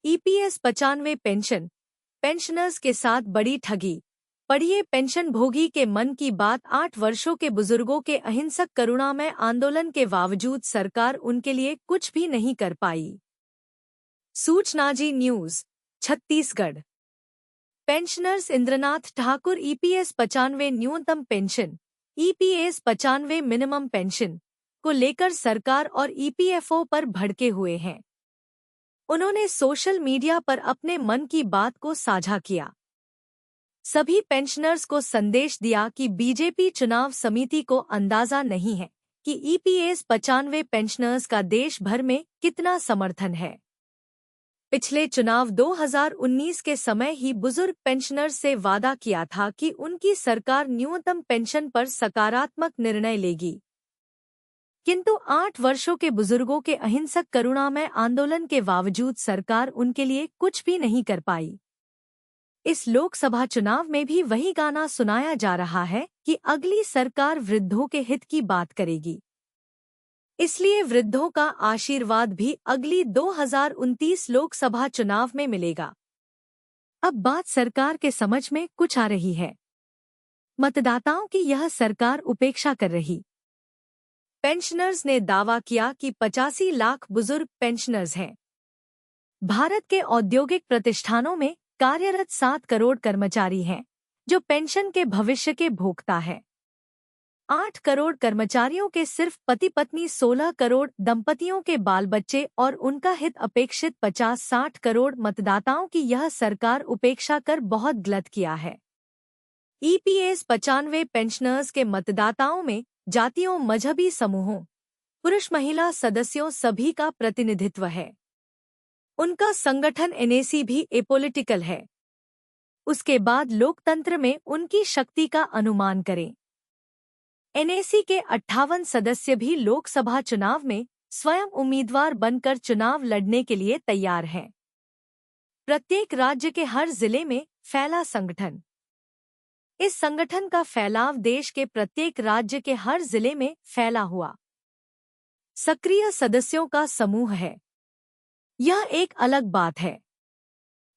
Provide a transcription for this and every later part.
EPS 95 pension, pensioners के साथ बड़ी ठगी। पढ़िए पेंशन भोगी के मन की बात। 8 वर्षों के बुजुर्गों के अहिंसक करुणामय आंदोलन के बावजूद सरकार उनके लिए कुछ भी नहीं कर पाई। Suchna ji news, Chhattisgarh. Pensioners Indranath Thakur EPS 95 न्यूनतम पेंशन, ईपीएस 95 मिनिमम पेंशन को लेकर सरकार और ईपीएफओ पर भड़के हुए हैं। उन्होंने सोशल मीडिया पर अपने मन की बात को साझा किया। सभी पेंशनर्स को संदेश दिया कि बीजेपी चुनाव समिति को अंदाजा नहीं है कि ईपीएस 95 पेंशनर्स का देश भर में कितना समर्थन है। पिछले चुनाव 2019 के समय ही बुजुर्ग पेंशनर्स से वादा किया था कि उनकी सरकार न्यूनतम पेंशन पर सकारात्मक निर्णय लेगी, किंतु 8 वर्षों के बुजुर्गों के अहिंसक करुणामय आंदोलन के बावजूद सरकार उनके लिए कुछ भी नहीं कर पाई। इस लोकसभा चुनाव में भी वही गाना सुनाया जा रहा है कि अगली सरकार वृद्धों के हित की बात करेगी, इसलिए वृद्धों का आशीर्वाद भी अगली 2029 लोकसभा चुनाव में मिलेगा। अब बात सरकार के समझ में कुछ आ रही है। मतदाताओं की यह सरकार उपेक्षा कर रही। पेंशनर्स ने दावा किया कि 85 लाख बुजुर्ग पेंशनर्स हैं। भारत के औद्योगिक प्रतिष्ठानों में कार्यरत 7 करोड़ कर्मचारी हैं, जो पेंशन के भविष्य के भोक्ता हैं। 8 करोड़ कर्मचारियों के सिर्फ पति पत्नी, 16 करोड़ दंपतियों के बाल बच्चे और उनका हित अपेक्षित 50-60 करोड़ मतदाताओं की यह सरकार उपेक्षा कर बहुत गलत किया है। ईपीएस 95 पेंशनर्स के मतदाताओं में जातियों, मजहबी समूहों, पुरुष महिला सदस्यों सभी का प्रतिनिधित्व है। उनका संगठन एनएसी भी एपॉलिटिकल है। उसके बाद लोकतंत्र में उनकी शक्ति का अनुमान करें। एनएसी के 58 सदस्य भी लोकसभा चुनाव में स्वयं उम्मीदवार बनकर चुनाव लड़ने के लिए तैयार हैं। प्रत्येक राज्य के हर जिले में फैला संगठन। इस संगठन का फैलाव देश के प्रत्येक राज्य के हर जिले में फैला हुआ सक्रिय सदस्यों का समूह है। यह एक अलग बात है।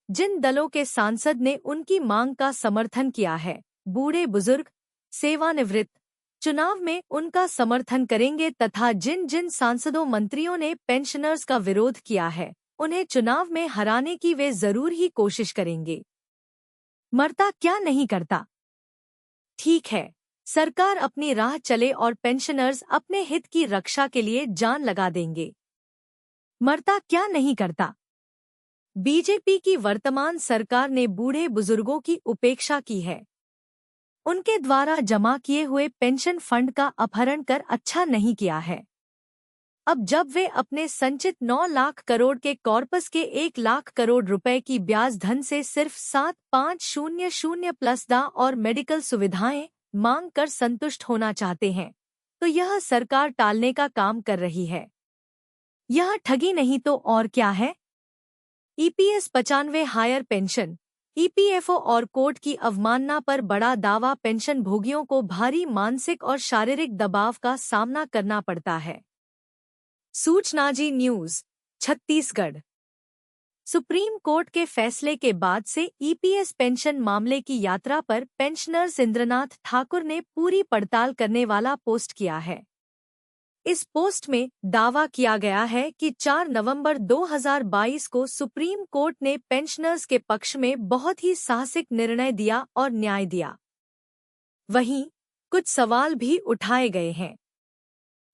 जिन दलों के सांसद ने उनकी मांग का समर्थन किया है, बूढ़े बुजुर्ग, सेवानिवृत्त, चुनाव में उनका समर्थन करेंगे तथा जिन जिन सांसदों मंत्रियों ने पेंशनर्स का विरोध किया है, उन्हें चुनाव में हराने की वे जरूर ही कोशिश करेंगे। मरता क्या नहीं करता। ठीक है, सरकार अपनी राह चले और पेंशनर्स अपने हित की रक्षा के लिए जान लगा देंगे। मरता क्या नहीं करता। बीजेपी की वर्तमान सरकार ने बूढ़े बुजुर्गों की उपेक्षा की है। उनके द्वारा जमा किए हुए पेंशन फंड का अपहरण कर अच्छा नहीं किया है। अब जब वे अपने संचित 9 लाख करोड़ के कॉर्पस के 1 लाख करोड़ रुपए की ब्याज धन से सिर्फ 7500 प्लस दा और मेडिकल सुविधाएं मांग कर संतुष्ट होना चाहते हैं, तो यह सरकार टालने का काम कर रही है। यह ठगी नहीं तो और क्या है। ईपीएस 95 हायर पेंशन, ईपीएफओ और कोर्ट की अवमानना पर बड़ा दावा। पेंशन भोगियों को भारी मानसिक और शारीरिक दबाव का सामना करना पड़ता है। सूचना ji news, Chhattisgarh. Supreme court के फैसले के बाद से ईपीएस पेंशन मामले की यात्रा पर पेंशनर्स इंद्रनाथ ठाकुर ने पूरी पड़ताल करने वाला पोस्ट किया है। इस पोस्ट में दावा किया गया है कि 4 नवंबर 2022 को सुप्रीम कोर्ट ने पेंशनर्स के पक्ष में बहुत ही साहसिक निर्णय दिया और न्याय दिया। वहीं कुछ सवाल भी उठाए गए हैं।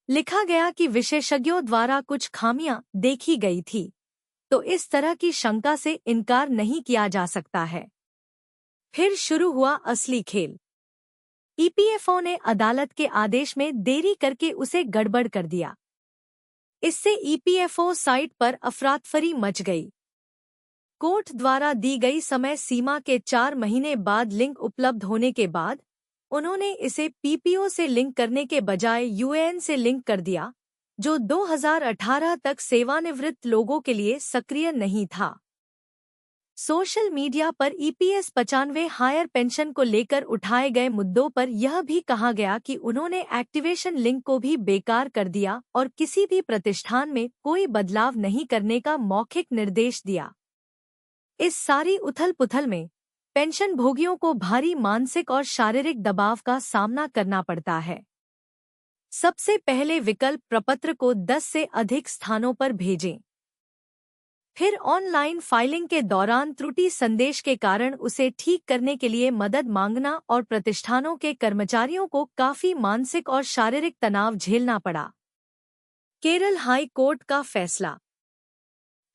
लिखा गया कि विशेषज्ञों द्वारा कुछ खामियां देखी गई थी, तो इस तरह की शंका से इनकार नहीं किया जा सकता है। फिर शुरू हुआ असली खेल। ईपीएफओ ने अदालत के आदेश में देरी करके उसे गड़बड़ कर दिया। इससे ईपीएफओ साइट पर अफरातफरी मच गई। कोर्ट द्वारा दी गई समय सीमा के 4 महीने बाद लिंक उपलब्ध होने के बाद उन्होंने इसे पीपीओ से लिंक करने के बजाय यूएएन से लिंक कर दिया, जो 2018 तक सेवानिवृत्त लोगों के लिए सक्रिय नहीं था। सोशल मीडिया पर ईपीएस 95 हायर पेंशन को लेकर उठाए गए मुद्दों पर यह भी कहा गया कि उन्होंने एक्टिवेशन लिंक को भी बेकार कर दिया और किसी भी प्रतिष्ठान में कोई बदलाव नहीं करने का मौखिक निर्देश दिया। इस सारी उथल-पुथल में पेंशन भोगियों को भारी मानसिक और शारीरिक दबाव का सामना करना पड़ता है। सबसे पहले विकल्प प्रपत्र को 10 से अधिक स्थानों पर भेजें। फिर ऑनलाइन फाइलिंग के दौरान त्रुटि संदेश के कारण उसे ठीक करने के लिए मदद मांगना और प्रतिष्ठानों के कर्मचारियों को काफी मानसिक और शारीरिक तनाव झेलना पड़ा। केरल हाई कोर्ट का फैसला।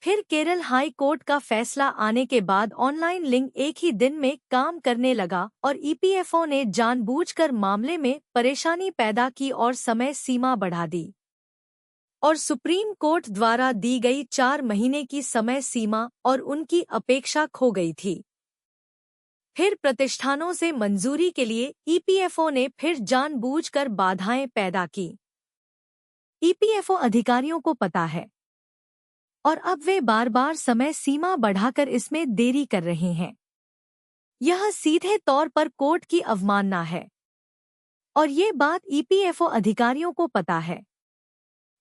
फिर केरल हाई कोर्ट का फैसला आने के बाद ऑनलाइन लिंक एक ही दिन में काम करने लगा और ईपीएफओ ने जानबूझकर मामले में परेशानी पैदा की और समय सीमा बढ़ा दी और सुप्रीम कोर्ट द्वारा दी गई 4 महीने की समय सीमा और उनकी अपेक्षा खो गई थी। फिर प्रतिष्ठानों से मंजूरी के लिए ईपीएफओ ने फिर जानबूझकर बाधाएं पैदा की। ईपीएफओ अधिकारियों को पता है और अब वे बार बार समय सीमा बढ़ाकर इसमें देरी कर रहे हैं। यह सीधे तौर पर कोर्ट की अवमानना है और ये बात ईपीएफओ अधिकारियों को पता है।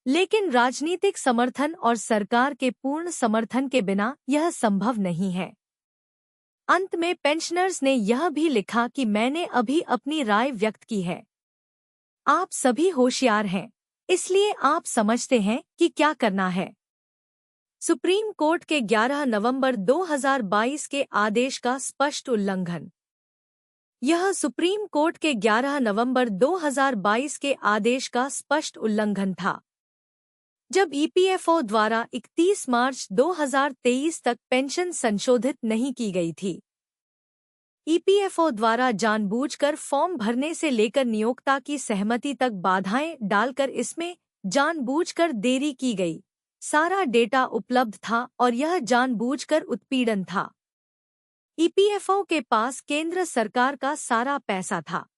लेकिन राजनीतिक समर्थन और सरकार के पूर्ण समर्थन के बिना यह संभव नहीं है। अंत में पेंशनर्स ने यह भी लिखा कि मैंने अभी अपनी राय व्यक्त की है। आप सभी होशियार हैं, इसलिए आप समझते हैं कि क्या करना है। सुप्रीम कोर्ट के 11 नवंबर 2022 के आदेश का स्पष्ट उल्लंघन। यह सुप्रीम कोर्ट के 11 नवंबर 2022 के आदेश का स्पष्ट उल्लंघन था, जब ईपीएफओ द्वारा 31 मार्च 2023 तक पेंशन संशोधित नहीं की गई थी। ईपीएफओ द्वारा जानबूझकर फॉर्म भरने से लेकर नियोक्ता की सहमति तक बाधाएं डालकर इसमें जानबूझकर देरी की गई। सारा डेटा उपलब्ध था और यह जानबूझकर उत्पीड़न था। ईपीएफओ के पास केंद्र सरकार का सारा पैसा था।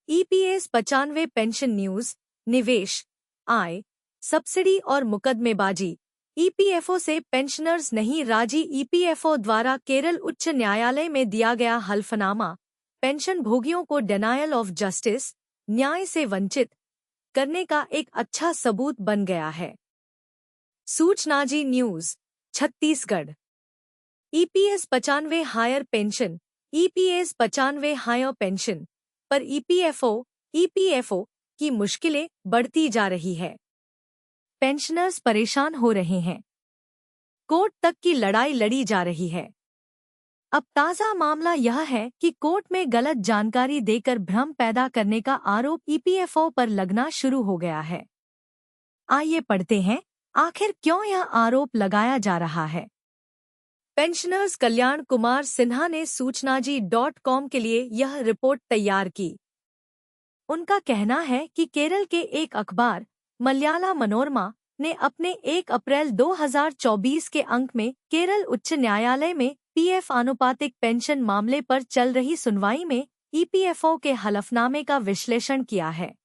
ईपीएस 95 पेंशन न्यूज, निवेश, आय, सब्सिडी और मुकदमेबाजी। ईपीएफओ से पेंशनर्स नहीं राजी। ईपीएफओ द्वारा केरल उच्च न्यायालय में दिया गया हल्फनामा पेंशन भोगियों को डिनायल ऑफ जस्टिस, न्याय से वंचित करने का एक अच्छा सबूत बन गया है। Suchnaji news, Chhattisgarh. EPS 95 higher pension. EPS 95 higher pension पर ईपीएफओ की मुश्किलें बढ़ती जा रही है। पेंशनर्स परेशान हो रहे हैं। कोर्ट तक की लड़ाई लड़ी जा रही है। अब ताज़ा मामला यह है कि कोर्ट में गलत जानकारी देकर भ्रम पैदा करने का आरोप ईपीएफओ पर लगना शुरू हो गया है। आइए पढ़ते हैं आखिर क्यों यह आरोप लगाया जा रहा है। पेंशनर्स कल्याण कुमार सिन्हा ने सूचनाजी.com के लिए यह रिपोर्ट तैयार की। उनका कहना है कि केरल के एक अखबार मलयाला मनोरमा ने अपने 1 अप्रैल 2024 के अंक में केरल उच्च न्यायालय में पीएफ आनुपातिक पेंशन मामले पर चल रही सुनवाई में ईपीएफओ के हलफनामे का विश्लेषण किया है।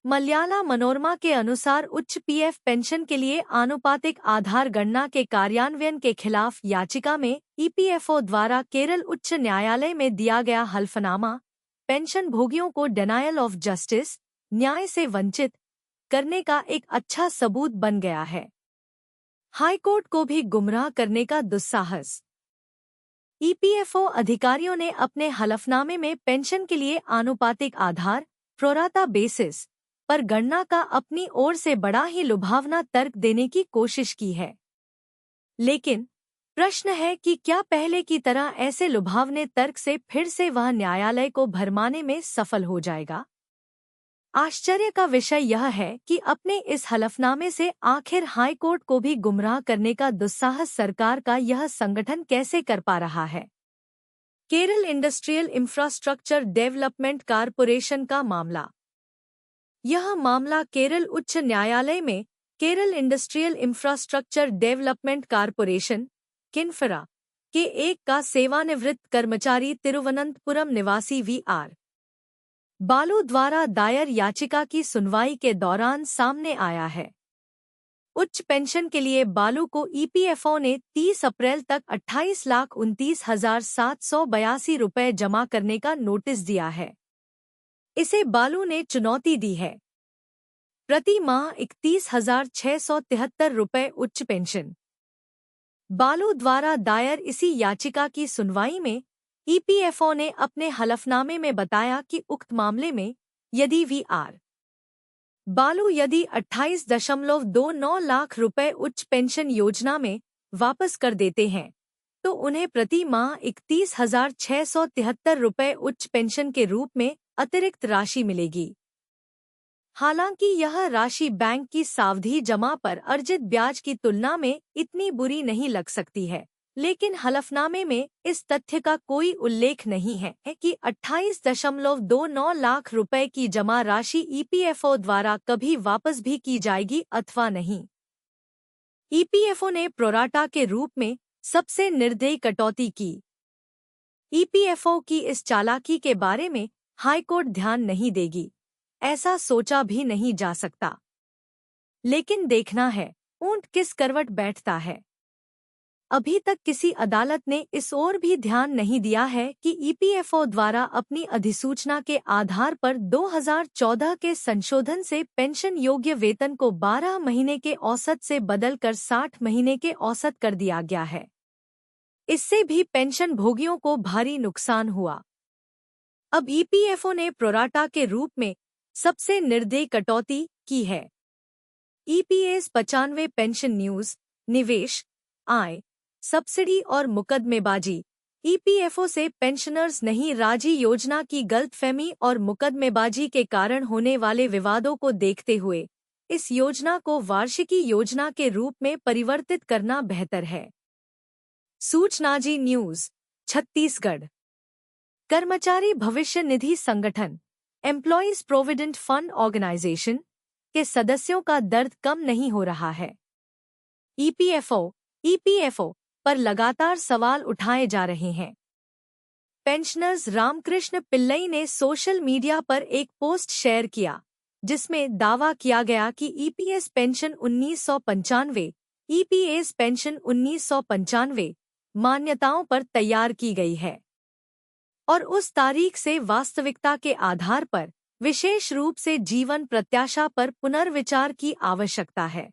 मलयाला मनोरमा के अनुसार उच्च पीएफ पेंशन के लिए आनुपातिक आधार गणना के कार्यान्वयन के खिलाफ याचिका में ईपीएफओ द्वारा केरल उच्च न्यायालय में दिया गया हल्फनामा पेंशन भोगियों को डिनायल ऑफ जस्टिस, न्याय से वंचित करने का एक अच्छा सबूत बन गया है। हाईकोर्ट को भी गुमराह करने का दुस्साहस। ईपीएफओ अधिकारियों ने अपने हलफनामे में पेंशन के लिए आनुपातिक आधार प्रोराता बेसिस पर गणना का अपनी ओर से बड़ा ही लुभावना तर्क देने की कोशिश की है। लेकिन प्रश्न है कि क्या पहले की तरह ऐसे लुभावने तर्क से फिर से वह न्यायालय को भरमाने में सफल हो जाएगा? आश्चर्य का विषय यह है कि अपने इस हलफनामे से आखिर हाईकोर्ट को भी गुमराह करने का दुस्साहस सरकार का यह संगठन कैसे कर पा रहा है। Kerala industrial infrastructure development corporation का मामला। यह मामला केरल उच्च न्यायालय में Kerala industrial infrastructure development corporation KINFRA के एक का सेवानिवृत्त कर्मचारी तिरुवनंतपुरम निवासी वी.आर. बालू द्वारा दायर याचिका की सुनवाई के दौरान सामने आया है। उच्च पेंशन के लिए बालू को ईपीएफओ ने 30 अप्रैल तक 28,29,782 रुपये जमा करने का नोटिस दिया है। इसे बालू ने चुनौती दी है। प्रति माह 31,673 रुपये उच्च पेंशन बालू द्वारा दायर इसी याचिका की सुनवाई में ईपीएफओ ने अपने हलफनामे में बताया कि उक्त मामले में यदि वीआर बालू यदि 28.29 लाख रुपए उच्च पेंशन योजना में वापस कर देते हैं तो उन्हें प्रति माह 31,673 रुपए उच्च पेंशन के रूप में अतिरिक्त राशि मिलेगी। हालांकि यह राशि बैंक की सावधि जमा पर अर्जित ब्याज की तुलना में इतनी बुरी नहीं लग सकती है, लेकिन हलफनामे में इस तथ्य का कोई उल्लेख नहीं है कि 28.29 लाख रुपए की जमा राशि ईपीएफओ द्वारा कभी वापस भी की जाएगी अथवा नहीं। ईपीएफओ ने प्रोराटा के रूप में सबसे निर्दयी कटौती की। ईपीएफओ की इस चालाकी के बारे में हाईकोर्ट ध्यान नहीं देगी, ऐसा सोचा भी नहीं जा सकता। लेकिन देखना है ऊंट किस करवट बैठता है। अभी तक किसी अदालत ने इस ओर भी ध्यान नहीं दिया है कि ईपीएफओ द्वारा अपनी अधिसूचना के आधार पर 2014 के संशोधन से पेंशन योग्य वेतन को 12 महीने के औसत से बदलकर 60 महीने के औसत कर दिया गया है। इससे भी पेंशन भोगियों को भारी नुकसान हुआ। अब ईपीएफओ ने प्रोराटा के रूप में सबसे निर्दयी कटौती की है। ईपीएस 95 पेंशन न्यूज, निवेश, आय, सब्सिडी और मुकदमेबाजी। ईपीएफओ से पेंशनर्स नहीं राजी योजना की गलतफहमी और मुकदमेबाजी के कारण होने वाले विवादों को देखते हुए इस योजना को वार्षिकी योजना के रूप में परिवर्तित करना बेहतर है। सूचनाजी न्यूज, छत्तीसगढ़। कर्मचारी भविष्य निधि संगठन एम्प्लॉयज प्रोविडेंट फंड ऑर्गेनाइजेशन के सदस्यों का दर्द कम नहीं हो रहा है। ईपीएफओ पर लगातार सवाल उठाए जा रहे हैं। पेंशनर्स रामकृष्ण पिल्लई ने सोशल मीडिया पर एक पोस्ट शेयर किया जिसमें दावा किया गया कि ईपीएस पेंशन 1995 मान्यताओं पर तैयार की गई है और उस तारीख से वास्तविकता के आधार पर विशेष रूप से जीवन प्रत्याशा पर पुनर्विचार की आवश्यकता है।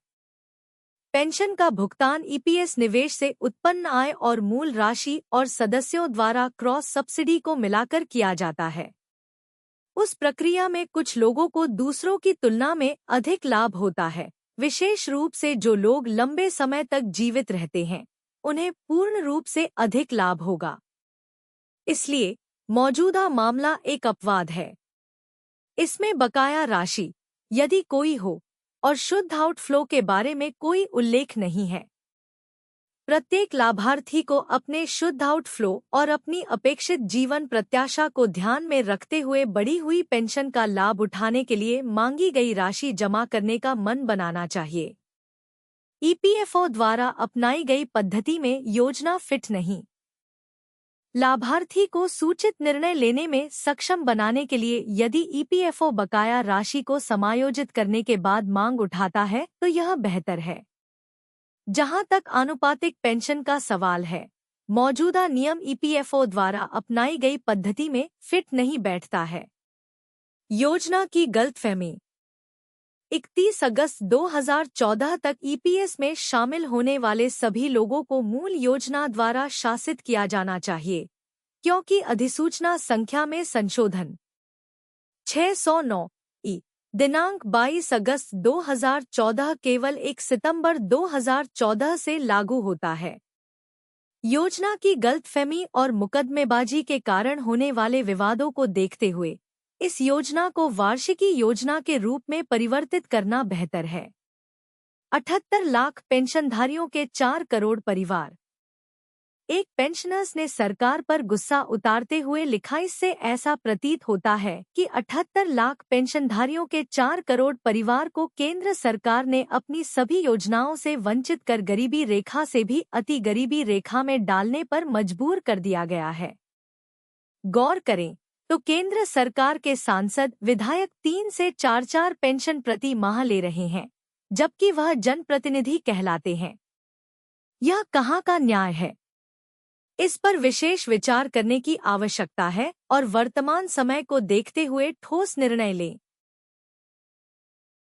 पेंशन का भुगतान ईपीएस निवेश से उत्पन्न आय और मूल राशि और सदस्यों द्वारा क्रॉस सब्सिडी को मिलाकर किया जाता है। उस प्रक्रिया में कुछ लोगों को दूसरों की तुलना में अधिक लाभ होता है, विशेष रूप से जो लोग लंबे समय तक जीवित रहते हैं, उन्हें पूर्ण रूप से अधिक लाभ होगा। इसलिए मौजूदा मामला एक अपवाद है। इसमें बकाया राशि, यदि कोई हो, और शुद्ध आउटफ्लो के बारे में कोई उल्लेख नहीं है। प्रत्येक लाभार्थी को अपने शुद्ध आउटफ्लो और अपनी अपेक्षित जीवन प्रत्याशा को ध्यान में रखते हुए बढ़ी हुई पेंशन का लाभ उठाने के लिए मांगी गई राशि जमा करने का मन बनाना चाहिए। ईपीएफओ द्वारा अपनाई गई पद्धति में योजना फिट नहीं। लाभार्थी को सूचित निर्णय लेने में सक्षम बनाने के लिए यदि ईपीएफओ बकाया राशि को समायोजित करने के बाद मांग उठाता है तो यह बेहतर है। जहां तक आनुपातिक पेंशन का सवाल है, मौजूदा नियम ईपीएफओ द्वारा अपनाई गई पद्धति में फिट नहीं बैठता है। योजना की गलतफहमी। 31 अगस्त 2014 तक ईपीएस में शामिल होने वाले सभी लोगों को मूल योजना द्वारा शासित किया जाना चाहिए, क्योंकि अधिसूचना संख्या में संशोधन 609 ई दिनांक 22 अगस्त 2014 केवल 1 सितंबर 2014 से लागू होता है। योजना की गलतफहमी और मुकदमेबाजी के कारण होने वाले विवादों को देखते हुए इस योजना को वार्षिकी योजना के रूप में परिवर्तित करना बेहतर है। 78 लाख पेंशनधारियों के 4 करोड़ परिवार। एक पेंशनर्स ने सरकार पर गुस्सा उतारते हुए लिखा, इससे ऐसा प्रतीत होता है कि 78 लाख पेंशनधारियों के 4 करोड़ परिवार को केंद्र सरकार ने अपनी सभी योजनाओं से वंचित कर गरीबी रेखा से भी अति गरीबी रेखा में डालने पर मजबूर कर दिया गया है। गौर करें तो केंद्र सरकार के सांसद विधायक 3 से 4 पेंशन प्रति माह ले रहे हैं, जबकि वह जनप्रतिनिधि कहलाते हैं। यह कहाँ का न्याय है? इस पर विशेष विचार करने की आवश्यकता है और वर्तमान समय को देखते हुए ठोस निर्णय लें।